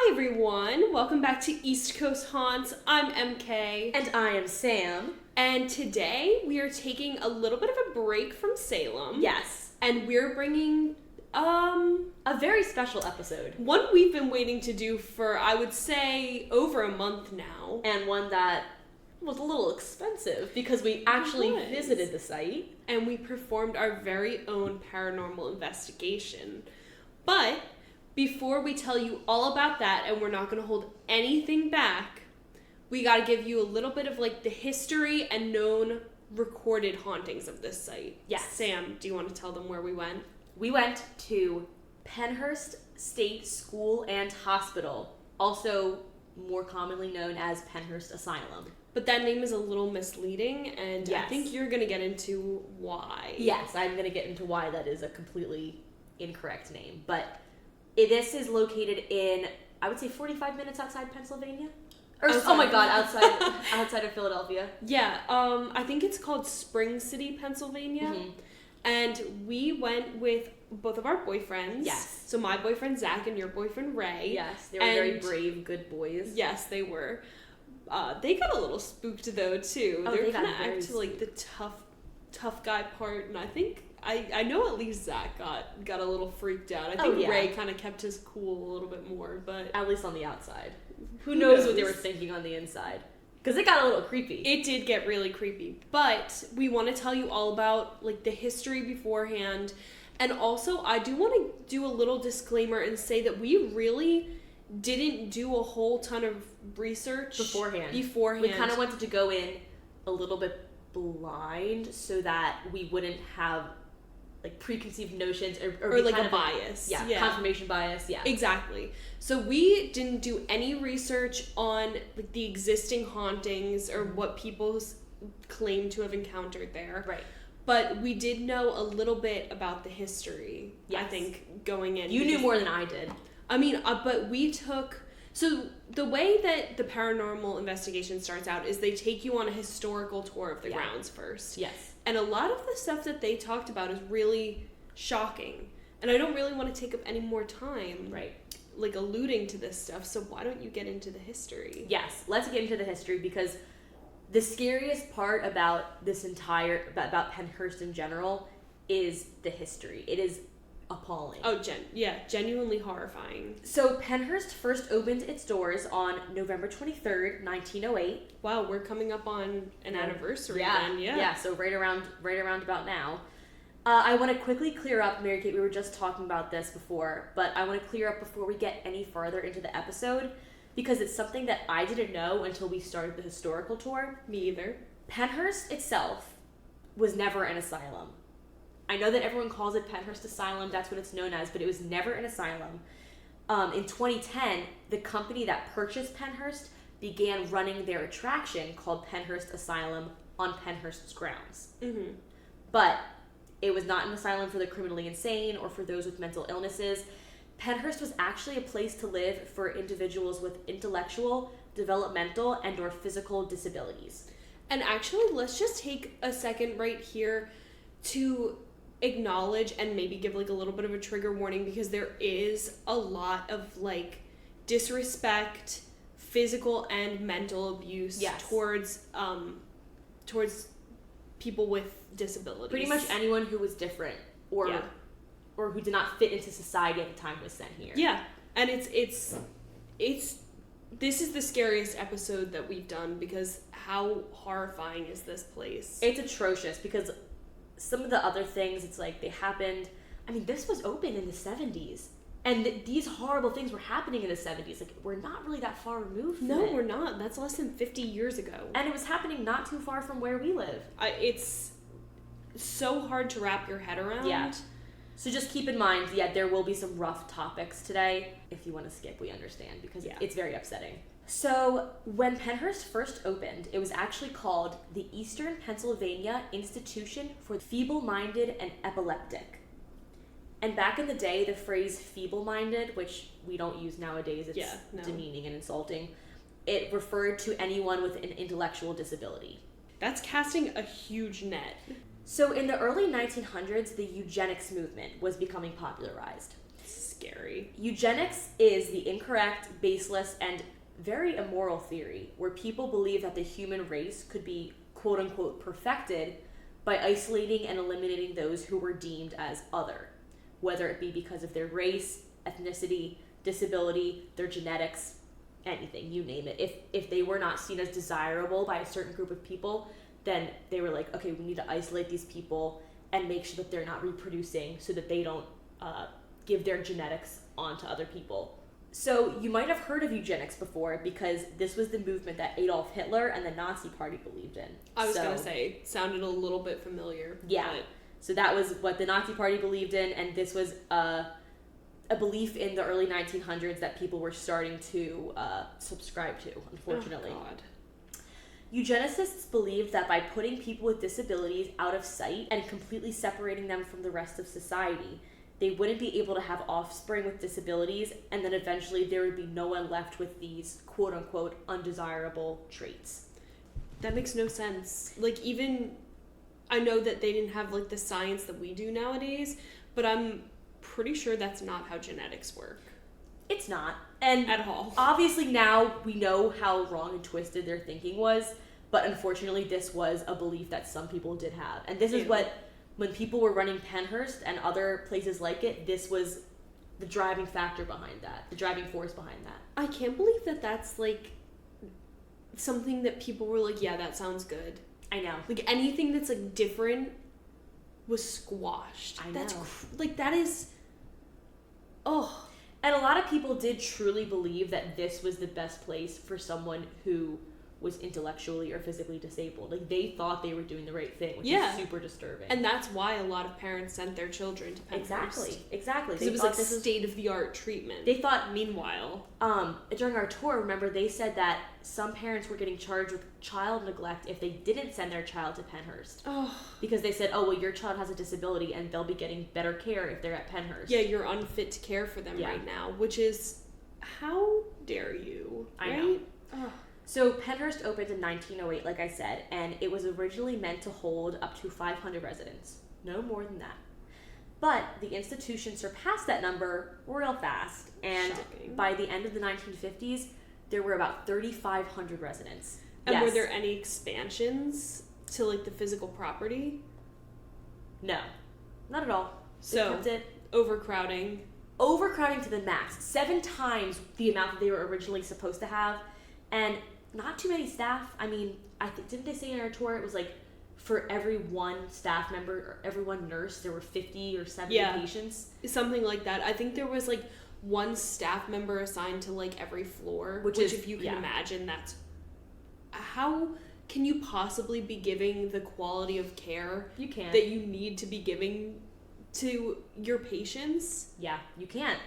Hi everyone, welcome back to East Coast Haunts. I'm MK. And I am Sam. And today we are taking a little bit of a break from Salem. Yes. And we're bringing, a very special episode. one we've been waiting to do for, I would say, over a month now. And one that was a little expensive because we actually visited the site. And we performed our very own paranormal investigation. But before we tell you all about that, and we're not going to hold anything back, we got to give you a little bit of like the history and known recorded hauntings of this site. Yes. Sam, do you want to tell them where we went? We went to Pennhurst State School and Hospital, also more commonly known as Pennhurst Asylum. But that name is a little misleading, and Yes. I think you're going to get into why. Yes, I'm going to get into why that is a completely incorrect name. But this is located in, I would say, 45 minutes outside Pennsylvania. Oh my god, outside of Philadelphia. Yeah, I think it's called Spring City, Pennsylvania. Mm-hmm. And we went with both of our boyfriends. Yes. So my boyfriend Zach and your boyfriend Ray. Yes, they were very brave, good boys. Yes, they were. They got a little spooked though too. They were kind of acting like the tough guy part, and I think I know at least Zach got a little freaked out. I think Ray kind of kept his cool a little bit more, but at least on the outside. Who knows what they were thinking on the inside? Because it got a little creepy. It did get really creepy. But we want to tell you all about like the history beforehand. And also, I do want to do a little disclaimer and say that we really didn't do a whole ton of research beforehand. We kind of wanted to go in a little bit blind so that we wouldn't have like preconceived notions or like a bias. Yeah, confirmation bias. Yeah, exactly. So we didn't do any research on like the existing hauntings or what people claim to have encountered there. Right. But we did know a little bit about the history. Yes. I think going in. You knew more than I did. I mean, but we took. So the way that the paranormal investigation starts out is they take you on a historical tour of the grounds first. Yes. And a lot of the stuff that they talked about is really shocking. And I don't really want to take up any more time. Right. Like alluding to this stuff. So why don't you get into the history? Yes, let's get into the history because the scariest part about this about Pennhurst in general is the history. It is appalling. Oh, genuinely horrifying. So Pennhurst first opened its doors on November 23rd, 1908. Wow, we're coming up on an anniversary then. Yeah, so right around about now. I want to quickly clear up, Mary Kate, we were just talking about this before, but I want to clear up before we get any farther into the episode because it's something that I didn't know until we started the historical tour. Me either. Pennhurst itself was never an asylum. I know that everyone calls it Pennhurst Asylum, that's what it's known as, but it was never an asylum. In 2010, the company that purchased Pennhurst began running their attraction called Pennhurst Asylum on Pennhurst's grounds. Mm-hmm. But it was not an asylum for the criminally insane or for those with mental illnesses. Pennhurst was actually a place to live for individuals with intellectual, developmental, and or physical disabilities. And actually, let's just take a second right here to acknowledge and maybe give like a little bit of a trigger warning because there is a lot of like disrespect, physical and mental abuse towards people with disabilities. Pretty much anyone who was different or who did not fit into society at the time was sent here. Yeah. And it's this is the scariest episode that we've done because how horrifying is this place? It's atrocious because some of the other things, it's like they happened. I mean, this was open in the 70s. And these horrible things were happening in the 70s. Like, we're not really that far removed from it. No, we're not. That's less than 50 years ago. And it was happening not too far from where we live. It's so hard to wrap your head around. Yeah. So just keep in mind, there will be some rough topics today. If you want to skip, we understand, because it's very upsetting. So, when Pennhurst first opened, it was actually called the Eastern Pennsylvania Institution for Feeble-Minded and Epileptic. And back in the day, the phrase feeble-minded, which we don't use nowadays, it's demeaning and insulting, it referred to anyone with an intellectual disability. That's casting a huge net. So in the early 1900s, the eugenics movement was becoming popularized. scary. Eugenics is the incorrect, baseless, and very immoral theory where people believe that the human race could be quote-unquote perfected by isolating and eliminating those who were deemed as other, whether it be because of their race, ethnicity, disability, their genetics, anything, you name it. If they were not seen as desirable by a certain group of people, then they were like, okay, we need to isolate these people and make sure that they're not reproducing so that they don't give their genetics onto other people. So you might have heard of eugenics before because this was the movement that Adolf Hitler and the Nazi Party believed in. I was going to say, sounded a little bit familiar. Yeah. But... So that was what the Nazi Party believed in, and this was a belief in the early 1900s that people were starting to subscribe to, unfortunately. Oh, God. Eugenicists believed that by putting people with disabilities out of sight and completely separating them from the rest of society, they wouldn't be able to have offspring with disabilities, and then eventually there would be no one left with these quote-unquote undesirable traits. That makes no sense. Like, even, I know that they didn't have, like, the science that we do nowadays, but I'm pretty sure that's not how genetics work. It's not. And at all. Obviously now we know how wrong and twisted their thinking was, but unfortunately this was a belief that some people did have. And this is what... When people were running Pennhurst and other places like it, this was the driving factor behind that, the driving force behind that. I can't believe that that's, like, something that people were like, yeah, that sounds good. I know. Like, anything that's, like, different was squashed. I know. That is... Oh. And a lot of people did truly believe that this was the best place for someone who was intellectually or physically disabled. Like, they thought they were doing the right thing, which is super disturbing. And that's why a lot of parents sent their children to Pennhurst. Exactly. Because it was like state-of-the-art treatment. They thought... Meanwhile... during our tour, remember, they said that some parents were getting charged with child neglect if they didn't send their child to Pennhurst. Oh. Because they said, oh, well, your child has a disability and they'll be getting better care if they're at Pennhurst. Yeah, you're unfit to care for them right now, which is... How dare you? I know. So Pennhurst opened in 1908, like I said, and it was originally meant to hold up to 500 residents. No more than that. But the institution surpassed that number real fast, and by the end of the 1950s, there were about 3,500 residents. And were there any expansions to, like, the physical property? No. Not at all. So, kept it overcrowding to the max. 7 times the amount that they were originally supposed to have, and not too many staff. I mean, didn't they say in our tour it was like for every one staff member or every one nurse there were 50 or 70 patients? Something like that. I think there was like one staff member assigned to like every floor, which is, if you can imagine, that's... How can you possibly be giving the quality of care that you need to be giving to your patients? Yeah, you can't.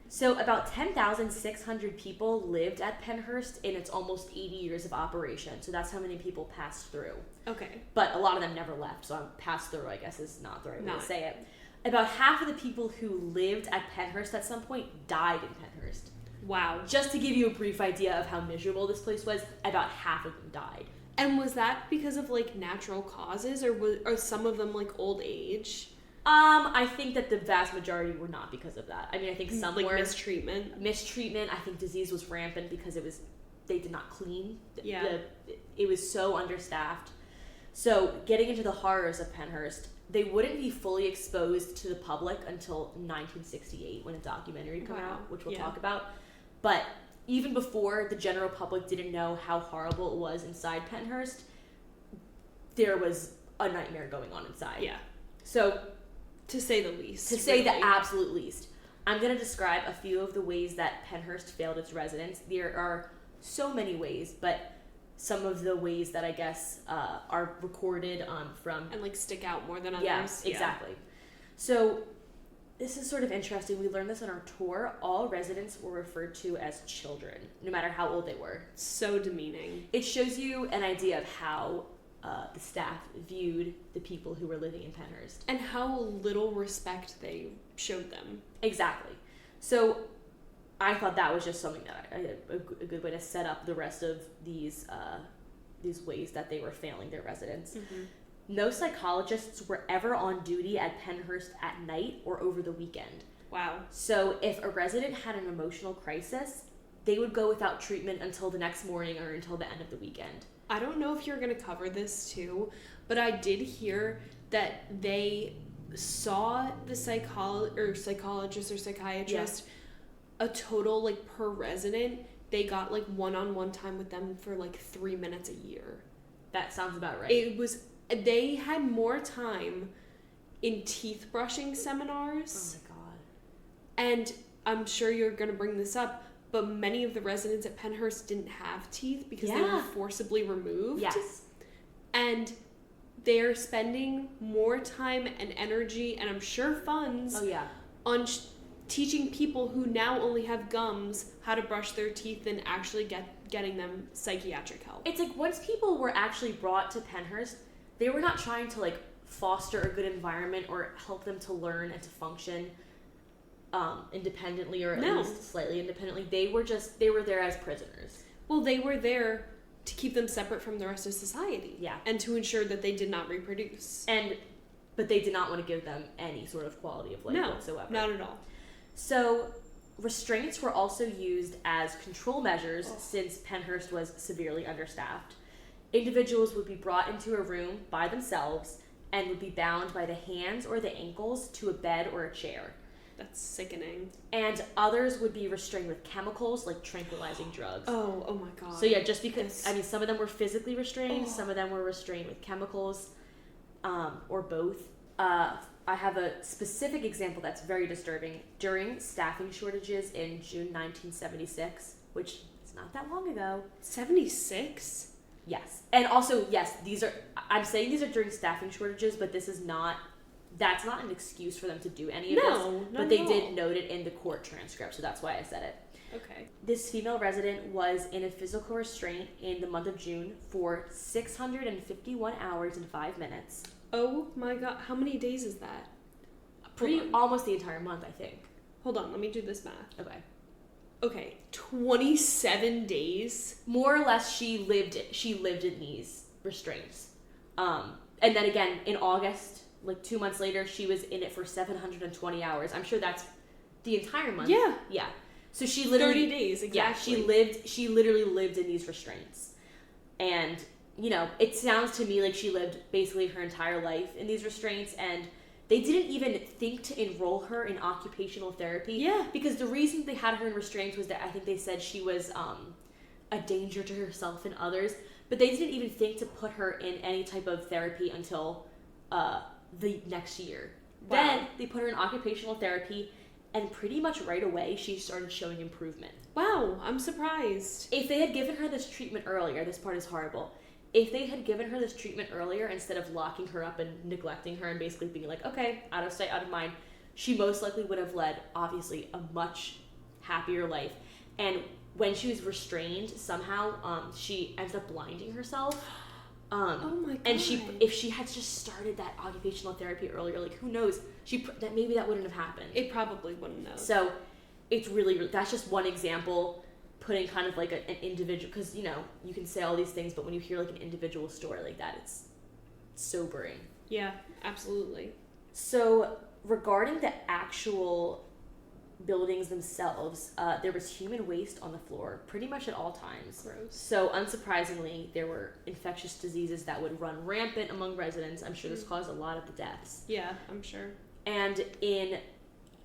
So about 10,600 people lived at Pennhurst in its almost 80 years of operation. So that's how many people passed through. Okay. But a lot of them never left, so passed through, I guess, is not the right way to say it. About half of the people who lived at Pennhurst at some point died in Pennhurst. Wow. Just to give you a brief idea of how miserable this place was, about half of them died. And was that because of, like, natural causes, or are some of them, like, old age? I think that the vast majority were not because of that. I mean, I think some like were mistreatment. I think disease was rampant because they did not clean. Yeah. It was so understaffed. So getting into the horrors of Pennhurst, they wouldn't be fully exposed to the public until 1968 when a documentary came out, which we'll talk about. But even before the general public didn't know how horrible it was inside Pennhurst, there was a nightmare going on inside. Yeah. So... To say the least. To say the absolute least. I'm going to describe a few of the ways that Pennhurst failed its residents. There are so many ways, but some of the ways that I guess are recorded from... And like stick out more than others. Yeah, exactly. So this is sort of interesting. We learned this on our tour. All residents were referred to as children, no matter how old they were. So demeaning. It shows you an idea of how... the staff viewed the people who were living in Pennhurst. And how little respect they showed them. Exactly. So I thought that was just something that a good way to set up the rest of these ways that they were failing their residents. Mm-hmm. No psychologists were ever on duty at Pennhurst at night or over the weekend. Wow. So if a resident had an emotional crisis, they would go without treatment until the next morning or until the end of the weekend. I don't know if you're going to cover this too, but I did hear that they saw the psychologist or psychiatrist a total, like, per resident, they got, like, one-on-one time with them for, like, 3 minutes a year. That sounds about right. They had more time in teeth brushing seminars. Oh my god. And I'm sure you're going to bring this up, but many of the residents at Pennhurst didn't have teeth because they were forcibly removed. Yes. And they're spending more time and energy, and I'm sure funds, on teaching people who now only have gums how to brush their teeth and actually getting them psychiatric help. It's like once people were actually brought to Pennhurst, they were not trying to, like, foster a good environment or help them to learn and to function independently, or at least slightly independently. They were there as prisoners. Well, they were there to keep them separate from the rest of society. Yeah. And to ensure that they did not reproduce. But they did not want to give them any sort of quality of life whatsoever. Not at all. So restraints were also used as control measures since Pennhurst was severely understaffed. Individuals would be brought into a room by themselves and would be bound by the hands or the ankles to a bed or a chair. That's sickening. And others would be restrained with chemicals like tranquilizing drugs. Oh my god. So yeah, just because, some of them were physically restrained, some of them were restrained with chemicals, or both. I have a specific example that's very disturbing. During staffing shortages in June 1976, which is not that long ago. 76? Yes. And also, yes, I'm saying these are during staffing shortages, but that's not an excuse for them to do any of this. But they did note it in the court transcript, so that's why I said it. Okay. This female resident was in a physical restraint in the month of June for 651 hours and 5 minutes. Oh my god. How many days is that? Almost the entire month, I think. Hold on, let me do this math. Okay. 27 days? More or less, she lived in these restraints. And then again, in August, like 2 months later, she was in it for 720 hours. I'm sure that's the entire month. Yeah. So she literally 30 days, exactly. Yeah, she literally lived in these restraints. And, it sounds to me like she lived basically her entire life in these restraints, and they didn't even think to enroll her in occupational therapy. Yeah. Because the reason they had her in restraints was that I think they said she was a danger to herself and others, but they didn't even think to put her in any type of therapy until the next year. Wow. Then they put her in occupational therapy, and pretty much right away she started showing improvement. Wow, I'm surprised. If they had given her this treatment earlier, this part is horrible. If they had given her this treatment earlier instead of locking her up and neglecting her and basically being like, okay, out of sight, out of mind, she most likely would have led, obviously, a much happier life. And when she was restrained, somehow she ends up blinding herself. Oh my god. And if she had just started that occupational therapy earlier, like, who knows, that maybe that wouldn't have happened. It probably wouldn't have. So it's really, that's just one example, putting kind of like an individual, because you can say all these things, but when you hear like an individual story like that, it's sobering. Yeah, absolutely. So regarding the actual buildings themselves, there was human waste on the floor pretty much at all times. Gross. So unsurprisingly, there were infectious diseases that would run rampant among residents. I'm sure this caused a lot of the deaths. Yeah, I'm sure. And in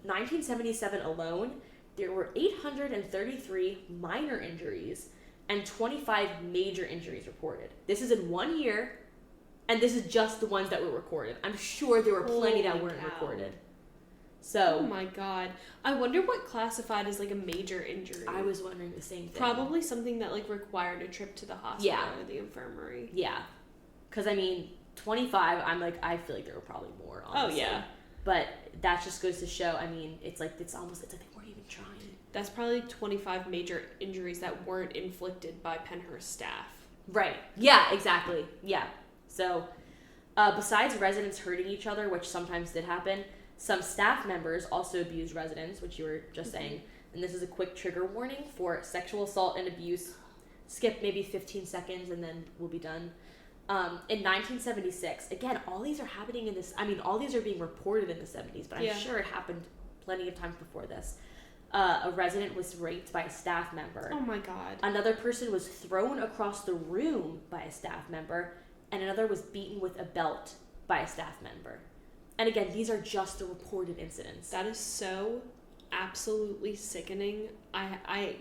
1977 alone, there were 833 minor injuries and 25 major injuries reported. This is in 1 year, and this is just the ones that were recorded. I'm sure there were plenty that weren't recorded. So, oh my god. I wonder what classified as like a major injury. I was wondering the same thing. Probably something that like required a trip to the hospital or the infirmary. Yeah. Because 25, I feel like there were probably more, honestly. Oh yeah. But that just goes to show, it's like they weren't even trying. That's probably 25 major injuries that weren't inflicted by Pennhurst staff. Right. Yeah, exactly. Yeah. So, besides residents hurting each other, which sometimes did happen, some staff members also abused residents, which you were just saying. And this is a quick trigger warning for sexual assault and abuse. Skip maybe 15 seconds and then we'll be done. In 1976, again, all these are happening in this, all these are being reported in the 70s, but I'm sure it happened plenty of times before this. A resident was raped by a staff member. Oh my God. Another person was thrown across the room by a staff member, and another was beaten with a belt by a staff member. And again, these are just the reported incidents. That is so absolutely sickening. I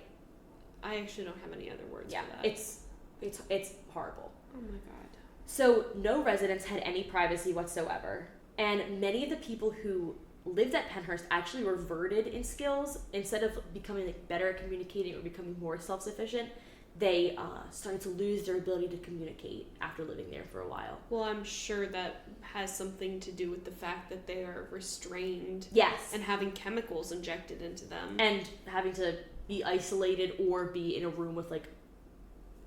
actually don't have any other words for that. It's horrible. Oh my God. So no residents had any privacy whatsoever, and many of the people who lived at Pennhurst actually reverted in skills. Instead of becoming like better at communicating or becoming more self-sufficient, they started to lose their ability to communicate after living there for a while. Well, I'm sure that has something to do with the fact that they are restrained. Yes. And having chemicals injected into them. And having to be isolated or be in a room with like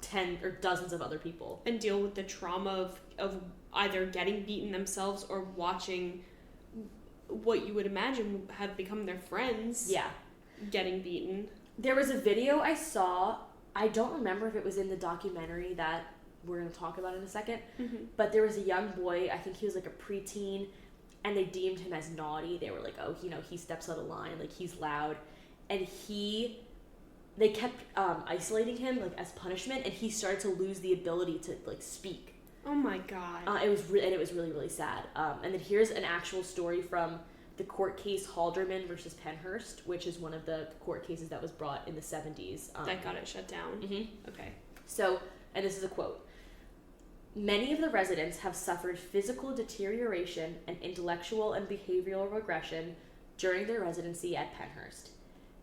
10 or dozens of other people. And deal with the trauma of either getting beaten themselves or watching what you would imagine have become their friends. Yeah. Getting beaten. There was a video I saw. I don't remember if it was in the documentary that we're going to talk about in a second, but there was a young boy, I think he was like a preteen, and they deemed him as naughty. They were like, oh, he steps out of line, like he's loud. And they kept isolating him like as punishment, and he started to lose the ability to like speak. Oh my God. It was really, really sad. And then here's an actual story from the court case Halderman versus Pennhurst, which is one of the court cases that was brought in the 70s. That got it shut down? Mm-hmm. Okay. So, and this is a quote. Many of the residents have suffered physical deterioration and intellectual and behavioral regression during their residency at Pennhurst.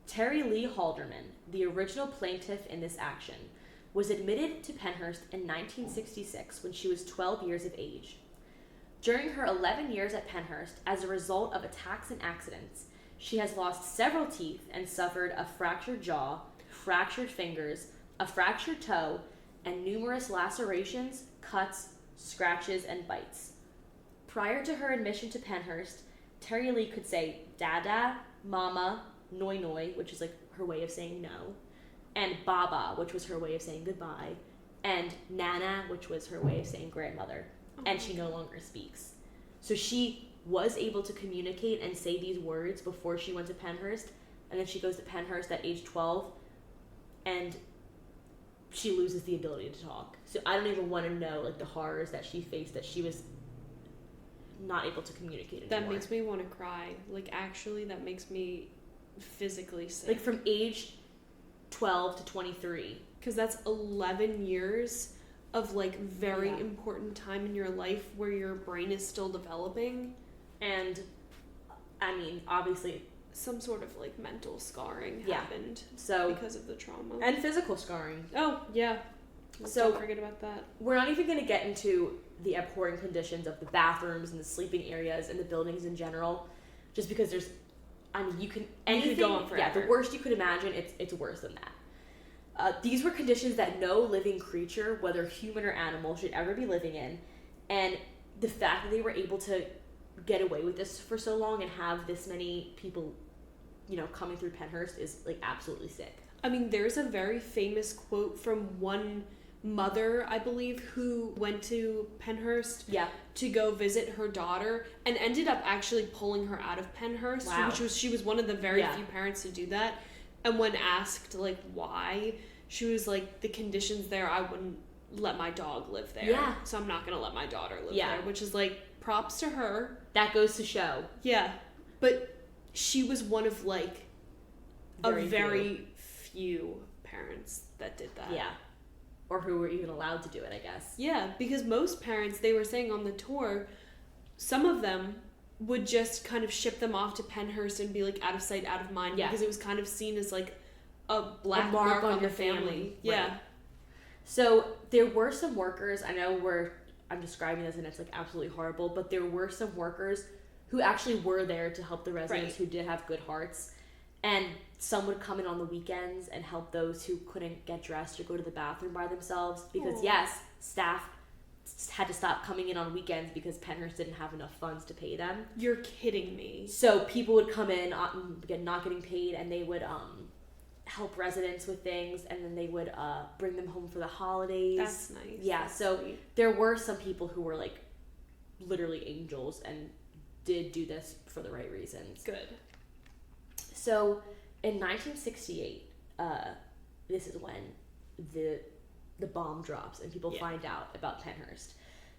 Terry Lee Halderman, the original plaintiff in this action, was admitted to Pennhurst in 1966 when she was 12 years of age. During her 11 years at Pennhurst, as a result of attacks and accidents, she has lost several teeth and suffered a fractured jaw, fractured fingers, a fractured toe, and numerous lacerations, cuts, scratches, and bites. Prior to her admission to Pennhurst, Terry Lee could say dada, mama, noi noi, which is like her way of saying no, and baba, which was her way of saying goodbye, and nana, which was her way of saying grandmother. And she no longer speaks. So she was able to communicate and say these words before she went to Pennhurst, and then she goes to Pennhurst at age 12, and she loses the ability to talk. So I don't even want to know like the horrors that she faced, that she was not able to communicate anymore. That makes me want to cry. Like, actually, that makes me physically sick. Like from age 12 to 23. Because that's 11 years of like very important time in your life where your brain is still developing. And I mean, obviously some sort of like mental scarring happened because of the trauma. And physical scarring. Oh, yeah. So don't forget about that. We're not even going to get into the abhorrent conditions of the bathrooms and the sleeping areas and the buildings in general, just because there's, I mean, you could go on forever. Yeah, the worst you could imagine, it's worse than that. These were conditions that no living creature, whether human or animal, should ever be living in. And the fact that they were able to get away with this for so long and have this many people, coming through Pennhurst is like absolutely sick. I mean, there's a very famous quote from one mother, I believe, who went to Pennhurst to go visit her daughter and ended up actually pulling her out of Pennhurst, she was one of the very few parents to do that. And when asked, like, why, she was like, the conditions there, I wouldn't let my dog live there. Yeah. So I'm not going to let my daughter live there, which is, like, props to her. That goes to show. Yeah. But she was one of, like, very few parents that did that. Yeah. Or who were even allowed to do it, I guess. Yeah, because most parents, they were saying on the tour, some of them would just kind of ship them off to Pennhurst and be like out of sight, out of mind, because it was kind of seen as like a black mark on the family. Yeah. Right. So there were some workers, I know I'm describing this and it's like absolutely horrible, but there were some workers who actually were there to help the residents who did have good hearts. And some would come in on the weekends and help those who couldn't get dressed or go to the bathroom by themselves. Because staff had to stop coming in on weekends because Pennhurst didn't have enough funds to pay them. You're kidding me. So people would come in not getting paid, and they would help residents with things, and then they would bring them home for the holidays. That's nice. Yeah, That's so sweet. There were some people who were like literally angels and did do this for the right reasons. Good. So in 1968, this is when the bomb drops and people find out about Pennhurst.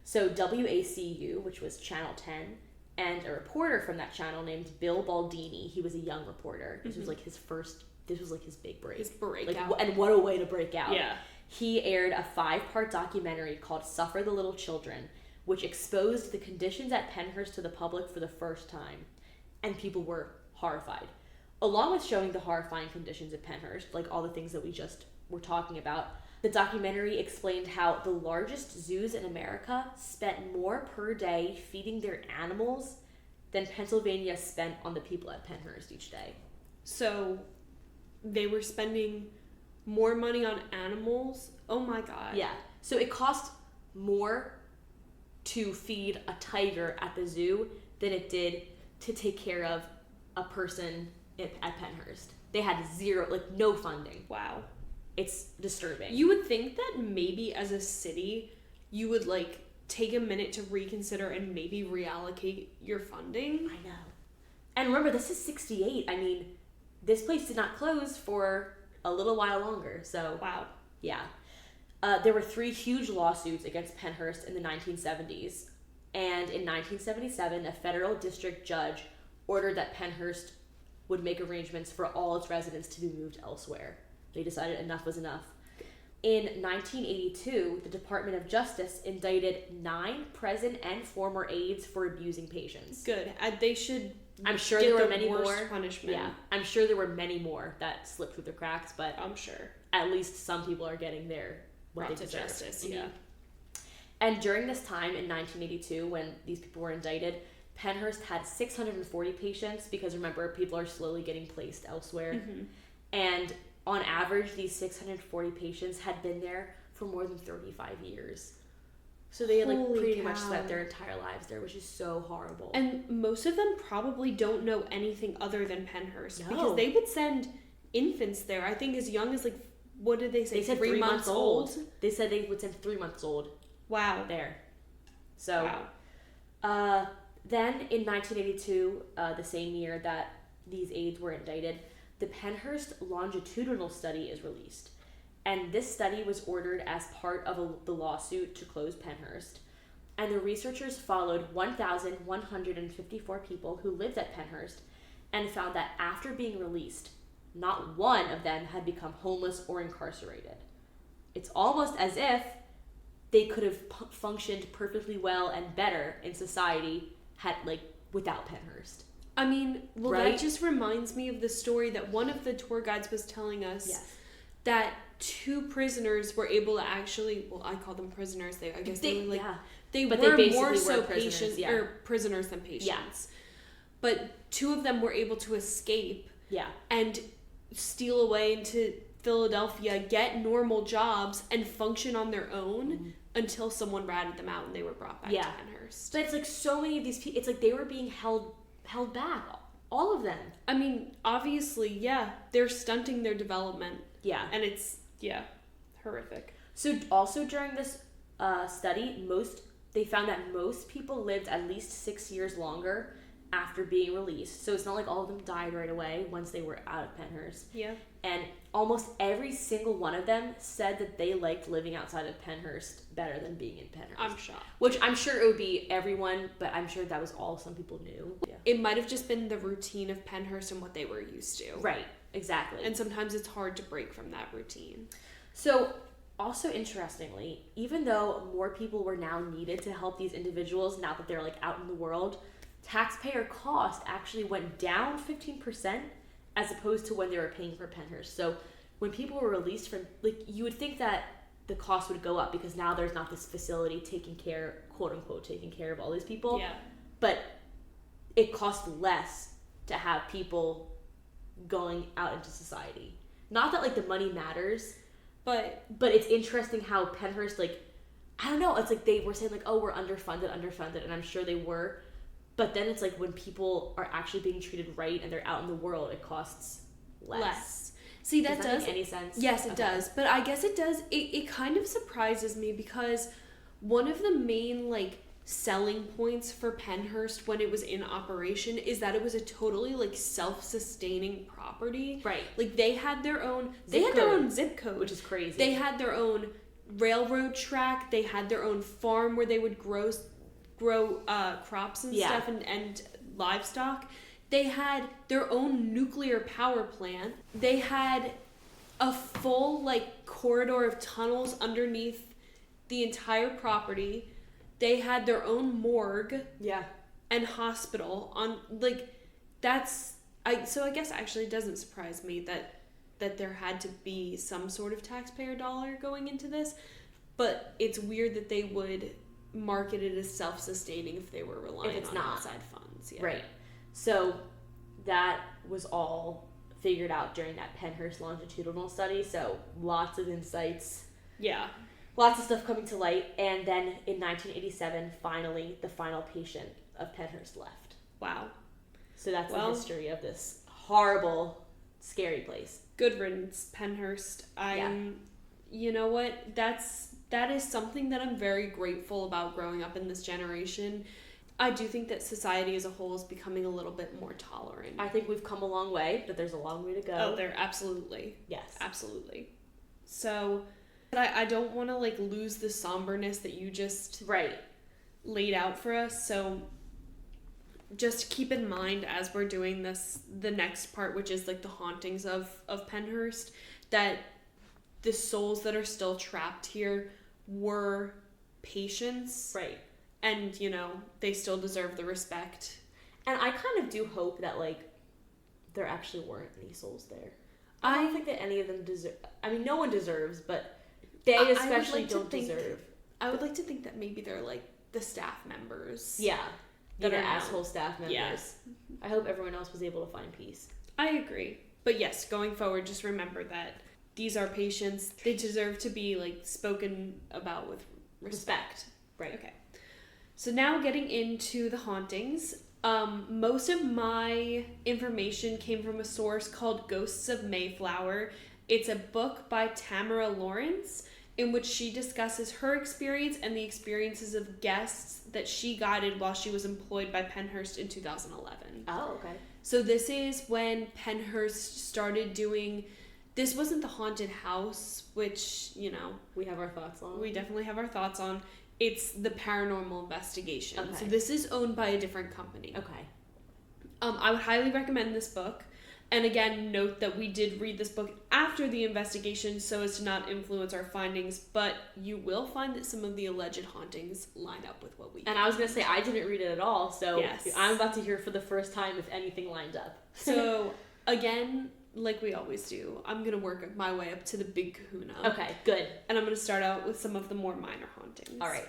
So WACU, which was Channel 10, and a reporter from that channel named Bill Baldini, he was a young reporter. This was like his big break. His breakout. And what a way to break out. Yeah. He aired a 5-part documentary called Suffer the Little Children, which exposed the conditions at Pennhurst to the public for the first time. And people were horrified. Along with showing the horrifying conditions at Pennhurst, like all the things that we just were talking about, the documentary explained how the largest zoos in America spent more per day feeding their animals than Pennsylvania spent on the people at Pennhurst each day. So they were spending more money on animals? Oh my god. Yeah. So it cost more to feed a tiger at the zoo than it did to take care of a person at Pennhurst. They had no funding. Wow. It's disturbing. You would think that maybe as a city, you would take a minute to reconsider and maybe reallocate your funding. I know. And remember, this is 68. I mean, this place did not close for a little while longer. So, wow. Yeah. There were 3 huge lawsuits against Pennhurst in the 1970s. And in 1977, a federal district judge ordered that Pennhurst would make arrangements for all its residents to be moved elsewhere. They decided enough was enough. In 1982, the Department of Justice indicted 9 present and former aides for abusing patients. Good. They should. I'm sure there were many worst more. Punishment. Yeah, I'm sure there were many more that slipped through the cracks, but I'm sure at least some people are getting their what brought they to deserve. justice. Mm-hmm. Yeah. And during this time in 1982, when these people were indicted, Pennhurst had 640 patients because remember, people are slowly getting placed elsewhere, and on average, these 640 patients had been there for more than 35 years. So they had pretty much spent their entire lives there, which is so horrible. And most of them probably don't know anything other than Pennhurst. No. Because they would send infants there, I think as young as what did they say? They said 3 months old. They said they would send 3 months old. Wow. There. So, wow. Then in 1982, the same year that these aides were indicted, the Pennhurst longitudinal study is released. And this study was ordered as part of the lawsuit to close Pennhurst. And the researchers followed 1,154 people who lived at Pennhurst and found that after being released, not one of them had become homeless or incarcerated. It's almost as if they could have functioned perfectly well and better in society without Pennhurst. I mean, well, right? That just reminds me of the story that one of the tour guides was telling us. Yes. That 2 prisoners were able to actually, well, I call them prisoners. They were they were more so patients or prisoners than patients. Yeah. But 2 of them were able to escape. Yeah. And steal away into Philadelphia, get normal jobs, and function on their own until someone ratted them out and they were brought back to Pennhurst. But it's so many of these people. It's they were being held back. All of them. I mean, obviously, they're stunting their development. Yeah. And it's, horrific. So also during this study, they found that most people lived at least 6 years longer after being released. So it's not like all of them died right away once they were out of Pennhurst. Yeah. And almost every single one of them said that they liked living outside of Pennhurst better than being in Pennhurst. I'm shocked. Which I'm sure it would be everyone, but I'm sure that was all some people knew. Yeah. It might have just been the routine of Pennhurst and what they were used to. Right, exactly. And sometimes it's hard to break from that routine. So, also interestingly, even though more people were now needed to help these individuals now that they're out in the world, taxpayer cost actually went down 15% as opposed to when they were paying for Pennhurst. So when people were released from, you would think that the cost would go up because now there's not this facility taking care, quote unquote, taking care of all these people. Yeah. But it costs less to have people going out into society. Not that the money matters, but it's interesting how Pennhurst, I don't know, it's they were saying oh, we're underfunded, and I'm sure they were. But then it's when people are actually being treated right and they're out in the world, it costs less. See, that does make any sense? Yes, it does. But I guess it does. It kind of surprises me because one of the main selling points for Pennhurst when it was in operation is that it was a totally like self-sustaining property. Right. Like they had their own zip code, which is crazy. They had their own railroad track. They had their own farm where they would grow crops and stuff and livestock. They had their own nuclear power plant. They had a full like corridor of tunnels underneath the entire property. They had their own morgue. Yeah. And hospital on like so I guess actually it doesn't surprise me that there had to be some sort of taxpayer dollar going into this, but it's weird that they would market it as self-sustaining if they were relying on outside funds. Yeah. Right. So that was all figured out during that Pennhurst longitudinal study, so lots of insights. Yeah. Lots of stuff coming to light, and then in 1987, finally, the final patient of Pennhurst left. Wow. So that's the history of this horrible, scary place. Good riddance, Pennhurst. You know what? That is something that I'm very grateful about growing up in this generation. I do think that society as a whole is becoming a little bit more tolerant. I think we've come a long way, but there's a long way to go. Oh, there absolutely. Yes. Absolutely. So, but I don't want to like lose the somberness that you just laid out for us. So just keep in mind as we're doing this, the next part, which is like the hauntings of Pennhurst, that the souls that are still trapped here were patients. Right. And, you know, they still deserve the respect. And I kind of do hope that, like, there actually weren't any souls there. I don't think that any of them deserve... I mean, no one deserves, but they especially don't deserve. I would like to think that maybe they're, like, the staff members. Yeah. That are asshole staff members. Yeah. I hope everyone else was able to find peace. I agree. But yes, going forward, just remember that these are patients. They deserve to be, like, spoken about with respect. Right. Okay. So now getting into the hauntings, most of my information came from a source called Ghosts of Mayflower. It's a book by Tamara Lawrence in which she discusses her experience and the experiences of guests that she guided while she was employed by Pennhurst in 2011. Oh, okay. So this is when Pennhurst started doing... This wasn't the haunted house, which, you know... We have our thoughts on. We definitely have our thoughts on. It's the Paranormal Investigation. Okay. So this is owned by a different company. Okay. I would highly recommend this book. And again, note that we did read this book after the investigation so as to not influence our findings, but you will find that some of the alleged hauntings line up with what we did. And I was going to say, I didn't read it at all, so yes. I'm about to hear for the first time if anything lined up. So, again, like we always do, I'm going to work my way up to the big kahuna. Okay, good. And I'm going to start out with some of the more minor hauntings. All right.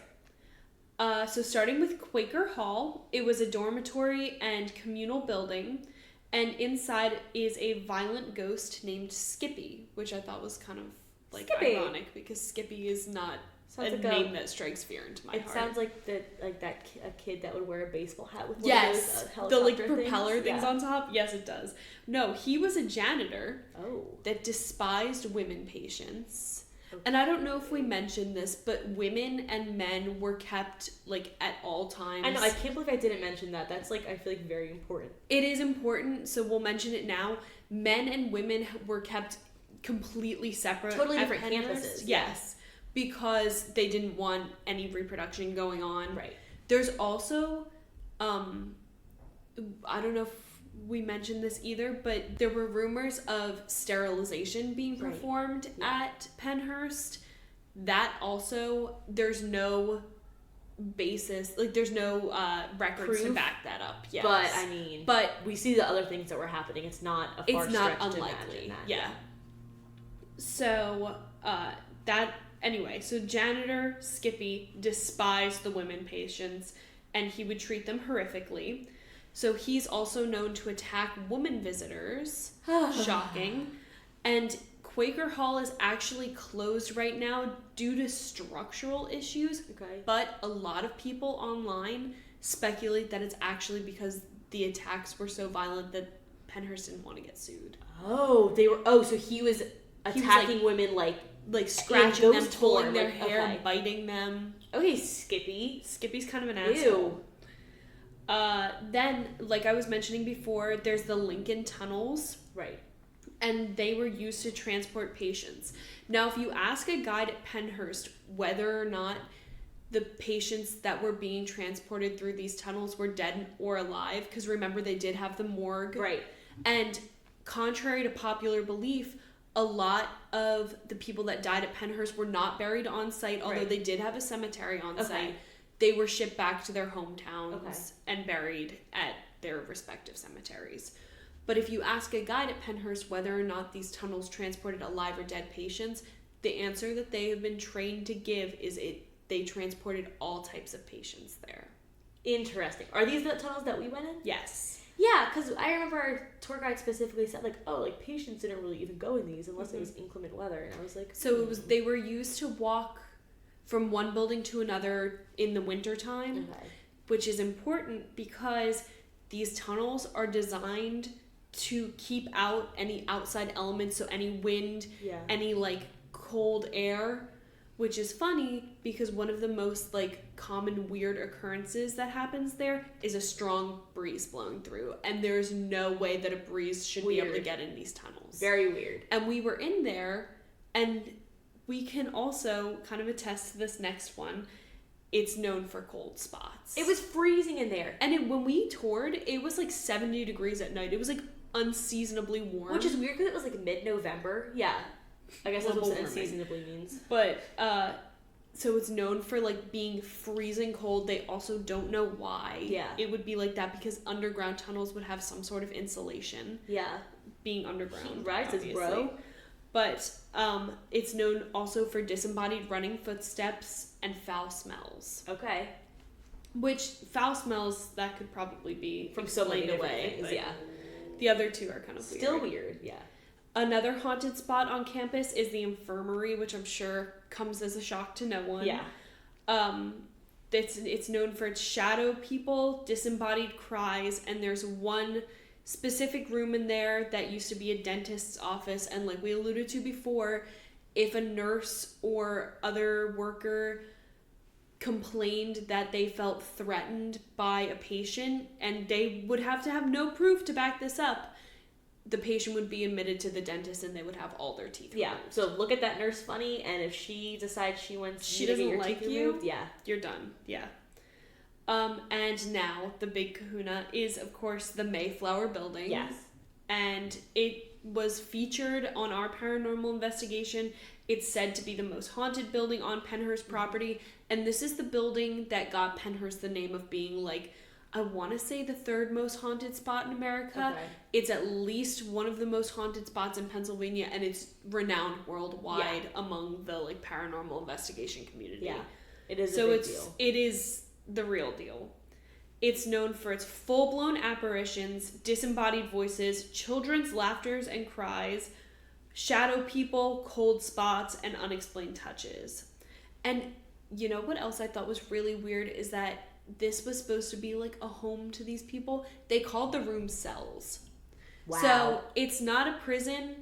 So starting with Quaker Hall, it was a dormitory and communal building, and inside is a violent ghost named Skippy, which I thought was kind of like ironic because Skippy is not a name that strikes fear into my heart. It sounds like a kid that would wear a baseball hat with one of those, the like helicopter propeller things on top. Yes, it does. No, he was a janitor that despised women patients. Okay. And I don't know if we mentioned this, but women and men were kept like at all times. I know, I can't believe I didn't mention that. That's like, I feel like very important. It is important, so we'll mention it now. Men and women were kept completely separate. Totally different campuses. Yes. Because they didn't want any reproduction going on. Right. There's also, I don't know if we mentioned this either, but there were rumors of sterilization being performed at Pennhurst. That also, there's no basis, like there's no records to back that up. Yes. But I mean, we see the other things that were happening. It's not a far stretch to imagine that. Yeah. So anyway, so janitor Skippy despised the women patients, and he would treat them horrifically. So he's also known to attack woman visitors. Shocking. And Quaker Hall is actually closed right now due to structural issues. Okay. But a lot of people online speculate that it's actually because the attacks were so violent that Pennhurst didn't want to get sued. So he was attacking women like scratching them, pulling their hair, and biting them. Okay, Skippy. Skippy's kind of an asshole. Then, like I was mentioning before, there's the Lincoln Tunnels. Right. And they were used to transport patients. Now, if you ask a guide at Pennhurst whether or not the patients that were being transported through these tunnels were dead or alive, because remember, they did have the morgue. Right. And contrary to popular belief, a lot of the people that died at Pennhurst were not buried on site, although they did have a cemetery on site. They were shipped back to their hometowns and buried at their respective cemeteries. But if you ask a guide at Pennhurst whether or not these tunnels transported alive or dead patients, the answer that they have been trained to give is they transported all types of patients there. Interesting. Are these the tunnels that we went in? Yes. Yeah, because I remember our tour guide specifically said, like, oh, like, patients didn't really even go in these unless it was inclement weather. And I was like... So they were used to walk from one building to another in the wintertime, which is important because these tunnels are designed to keep out any outside elements, so any wind, any, like, cold air, which is funny because one of the most, like, common weird occurrences that happens there is a strong breeze blowing through, and there's no way that a breeze should be able to get in these tunnels. Very weird. And we were in there, and we can also kind of attest to this next one. It's known for cold spots. It was freezing in there. And when we toured, it was, like, 70 degrees at night. It was, like, unseasonably warm. Which is weird because it was, like, mid-November. Yeah. I guess that's what unseasonably means. But, so it's known for, like, being freezing cold. They also don't know why it would be like that because underground tunnels would have some sort of insulation. Yeah. Being underground. Heat rises, bro. But it's known also for disembodied running footsteps and foul smells. Okay. Which, foul smells, that could probably be from so many different things, yeah. The other two are kind of still weird, yeah. Another haunted spot on campus is the infirmary, which I'm sure comes as a shock to no one. Yeah. It's known for its shadow people, disembodied cries, and there's one specific room in there that used to be a dentist's office, and like we alluded to before, if a nurse or other worker complained that they felt threatened by a patient, and they would have to have no proof to back this up, the patient would be admitted to the dentist and they would have all their teeth removed. So look at that nurse funny, and if she decides she wants she to get doesn't your like teeth you, removed, you're done. And now the big kahuna is, of course, the Mayflower Building. Yes. And it was featured on our paranormal investigation. It's said to be the most haunted building on Pennhurst property. And this is the building that got Pennhurst the name of being, like, I want to say the third most haunted spot in America. Okay. It's at least one of the most haunted spots in Pennsylvania, and it's renowned worldwide among the, like, paranormal investigation community. Yeah, it is a big deal. It is the real deal. It's known for its full-blown apparitions, disembodied voices, children's laughters and cries, shadow people, cold spots, and unexplained touches. And you know what else I thought was really weird is that this was supposed to be like a home to these people. They called the room cells. Wow. So it's not a prison,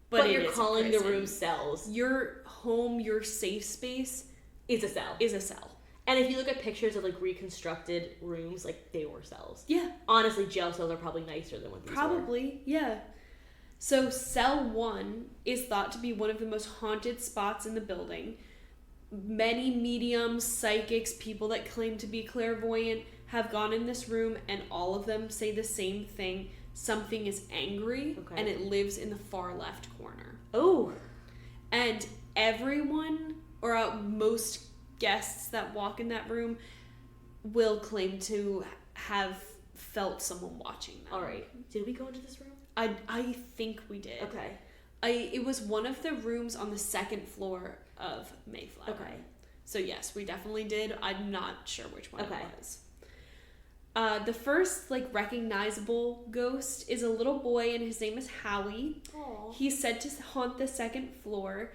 but you're calling the room cells. Your home, your safe space is a cell. And if you look at pictures of, like, reconstructed rooms, like, they were cells. Yeah. Honestly, jail cells are probably nicer than what these were. Yeah. So cell 1 is thought to be one of the most haunted spots in the building. Many mediums, psychics, people that claim to be clairvoyant have gone in this room, and all of them say the same thing. Something is angry, and it lives in the far left corner. Oh. And everyone, or most guests that walk in that room, will claim to have felt someone watching them. All right. Did we go into this room? I think we did. Okay. It was one of the rooms on the second floor of Mayflower. Okay. So yes, we definitely did. I'm not sure which one it was. The first, like, recognizable ghost is a little boy, and his name is Howie. Aww. He's said to haunt the second floor.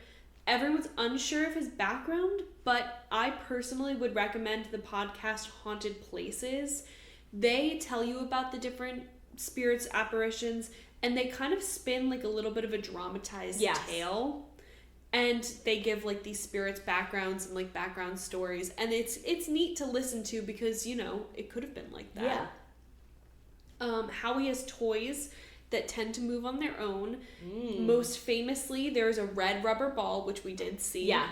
Everyone's unsure of his background, but I personally would recommend the podcast Haunted Places. They tell you about the different spirits, apparitions, and they kind of spin like a little bit of a dramatized tale. And they give like these spirits backgrounds and like background stories, and it's neat to listen to because, you know, it could have been like that. Howie has toys that tend to move on their own. Most famously, there's a red rubber ball, which we did see. Yeah.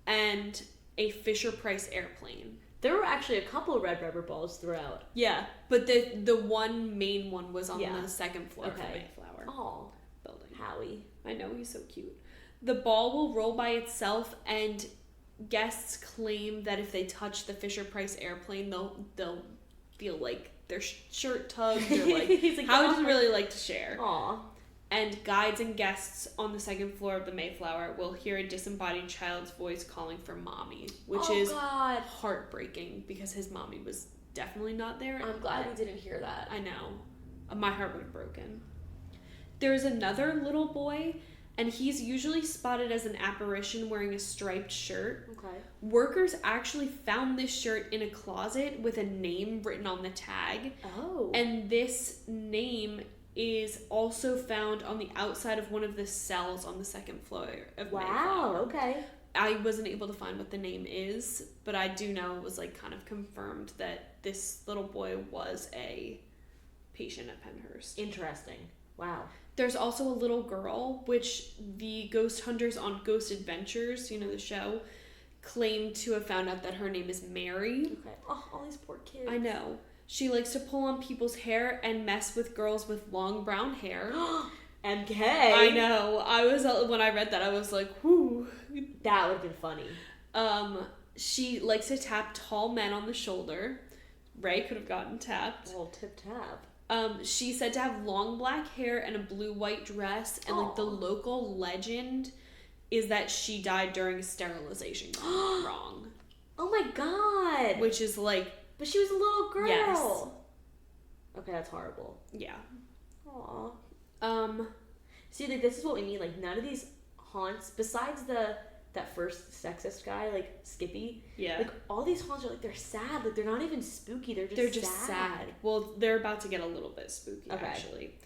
And a Fisher-Price airplane. There were actually a couple of red rubber balls throughout. Yeah, but the one main one was on the second floor of the Mayflower building. Howie. I know, he's so cute. The ball will roll by itself, and guests claim that if they touch the Fisher-Price airplane, they'll feel like their shirt tugged, or like, Howie doesn't really like to share. Aww. And guides and guests on the second floor of the Mayflower will hear a disembodied child's voice calling for mommy, which is heartbreaking because his mommy was definitely not there. I'm glad we didn't hear that. I know. My heart would have broken. There's another little boy, and he's usually spotted as an apparition wearing a striped shirt. Okay. Workers actually found this shirt in a closet with a name written on the tag. Oh. And this name is also found on the outside of one of the cells on the second floor of Mayflower. Wow, okay. I wasn't able to find what the name is, but I do know it was like kind of confirmed that this little boy was a patient at Pennhurst. Interesting. Wow. There's also a little girl, which the ghost hunters on Ghost Adventures, you know, the show, claim to have found out that her name is Mary. Okay. Oh, all these poor kids. I know. She likes to pull on people's hair and mess with girls with long brown hair. MK. I know. When I read that, I was like, whoo. That would have been funny. She likes to tap tall men on the shoulder. Ray could have gotten tapped. Oh, tip tap. She's said to have long black hair and a blue-white dress, and like the local legend is that she died during a sterilization gone wrong. Oh my god. Which is like... But she was a little girl. Yes. Okay, that's horrible. Yeah. Aw. See, like, this is what we mean. Like, none of these haunts, besides that first sexist guy, like Skippy. Yeah. Like, all these haunts are like, they're sad. Like, they're not even spooky. They're just sad. Well, they're about to get a little bit spooky, actually.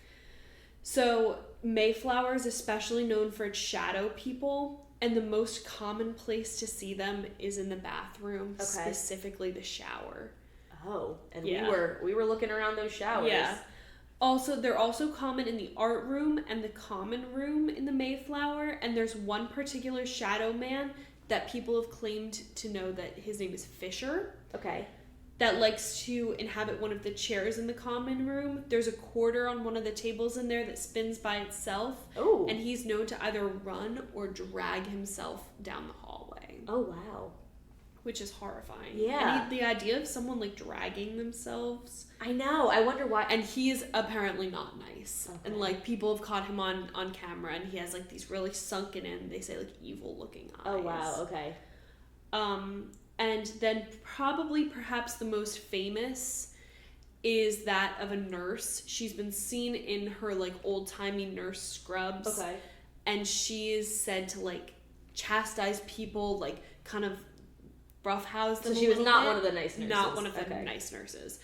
So, Mayflower is especially known for its shadow people, and the most common place to see them is in the bathroom, specifically the shower. Oh, and we were looking around those showers. Yeah. Also, they're also common in the art room and the common room in the Mayflower, and there's one particular shadow man that people have claimed to know that his name is Fisher. Okay. That likes to inhabit one of the chairs in the common room. There's a quarter on one of the tables in there that spins by itself. Oh. And he's known to either run or drag himself down the hallway. Oh, wow. Which is horrifying. Yeah. And the idea of someone like dragging themselves. I know. I wonder why. And he is apparently not nice. Okay. And like people have caught him on camera, and he has like these really sunken in, they say like evil looking eyes. Oh, wow. Okay. And then perhaps the most famous is that of a nurse. She's been seen in her like old-timey nurse scrubs. Okay. And she is said to like chastise people, like kind of roughhouse them. So she was not one of the nice nurses. Not one of the nice nurses.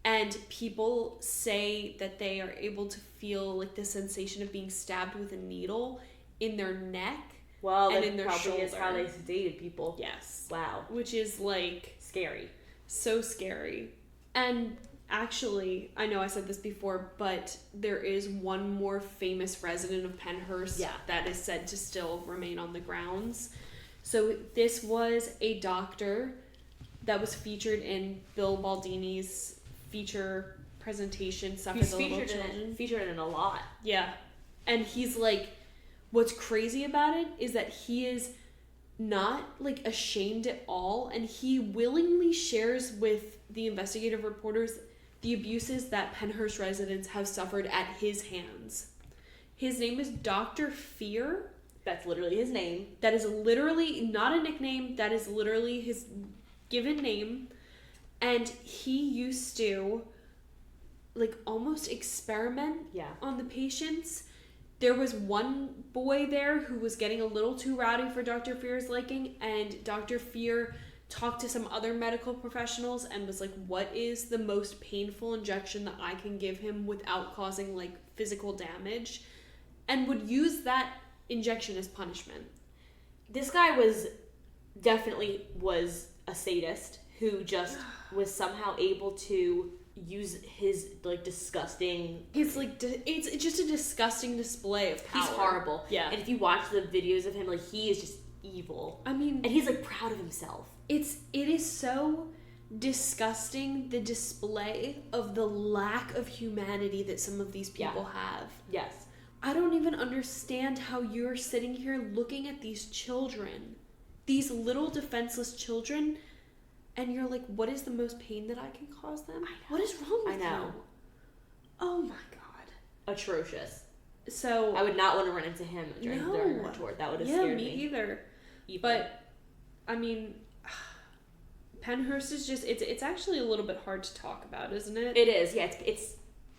And people say that they are able to feel like the sensation of being stabbed with a needle in their neck. Well, and that in their probably shoulder. is how they sedated people. Yes. Wow. Which is like scary. So scary. And actually, I know I said this before, but there is one more famous resident of Pennhurst that is said to still remain on the grounds. So this was a doctor that was featured in Bill Baldini's feature presentation, Stuff He's for the Little Children. Featured in a lot. Yeah. And he's like, what's crazy about it is that he is not like ashamed at all, and he willingly shares with the investigative reporters the abuses that Pennhurst residents have suffered at his hands. His name is Dr. Fear. That's literally his name. That is literally not a nickname. That is literally his given name. And he used to like almost experiment on the patients. There was one boy there who was getting a little too rowdy for Dr. Fear's liking, and Dr. Fear talked to some other medical professionals and was like, what is the most painful injection that I can give him without causing like physical damage? And would use that injection as punishment. this guy definitely was a sadist who just was somehow able to use his, like, disgusting... It's, like, it's just a disgusting display of power. He's horrible. Yeah. And if you watch the videos of him, like, he is just evil. I mean... And he's, like, proud of himself. It is so disgusting, the display of the lack of humanity that some of these people have. Yes. I don't even understand how you're sitting here looking at these children, these little defenseless children, and you're like, what is the most pain that I can cause them? What is wrong with you? Oh my god. Atrocious. So I would not want to run into him during our tour. That would have scared me. Yeah, me either. But, I mean, Pennhurst is just, it's actually a little bit hard to talk about, isn't it? It is, yeah.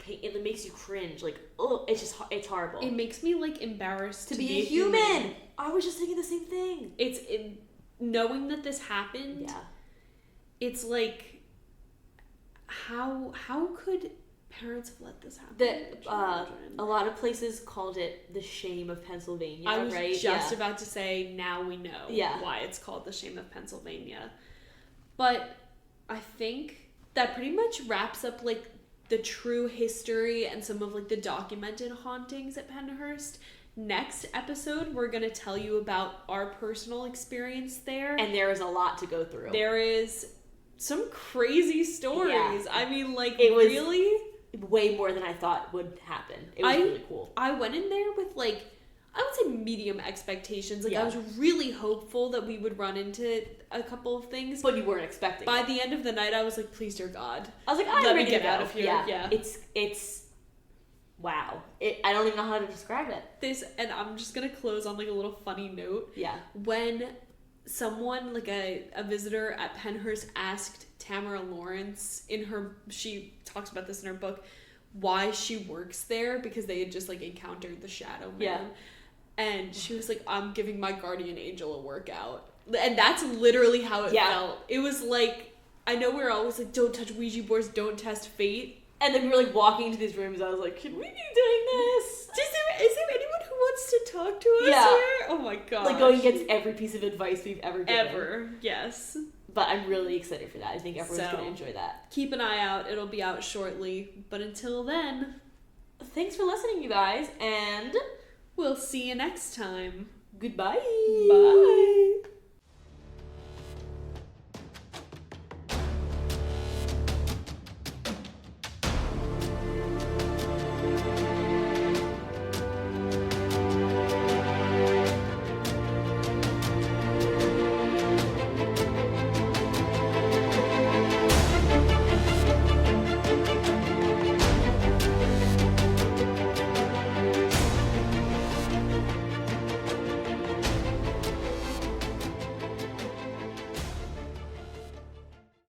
It makes you cringe. Like, oh, it's horrible. It makes me, like, embarrassed to be a human. I was just thinking the same thing. Knowing that this happened. Yeah. It's like, how could parents have let this happen? A lot of places called it the shame of Pennsylvania. I was right? just about to say, now we know why it's called the shame of Pennsylvania. But I think that pretty much wraps up, like, the true history and some of, like, the documented hauntings at Pennhurst. Next episode, we're going to tell you about our personal experience there. And there is a lot to go through. There is some crazy stories. Yeah. I mean, like, it was really? Way more than I thought would happen. It was really cool. I went in there with, like, I would say medium expectations. Like, I was really hopeful that we would run into a couple of things. But you weren't expecting By the end of the night, I was like, please, dear God. I was like, let me get out of here. Yeah. It's wow. I don't even know how to describe it. And I'm just going to close on, like, a little funny note. Yeah. When someone, like a visitor at Pennhurst asked Tamara Lawrence she talks about this in her book, why she works there, because they had just, like, encountered the Shadow Man. Yeah. And she was like, I'm giving my guardian angel a workout. And that's literally how it felt. It was like, I know we're always like, don't touch Ouija boards, don't test fate. And then we were, like, walking into these rooms. I was like, can we be doing this? Is there anyone who wants to talk to us here? Oh my god. Like, going against every piece of advice we've ever given. Yes. But I'm really excited for that. I think everyone's going to enjoy that. Keep an eye out. It'll be out shortly. But until then, thanks for listening, you guys. And we'll see you next time. Goodbye. Bye.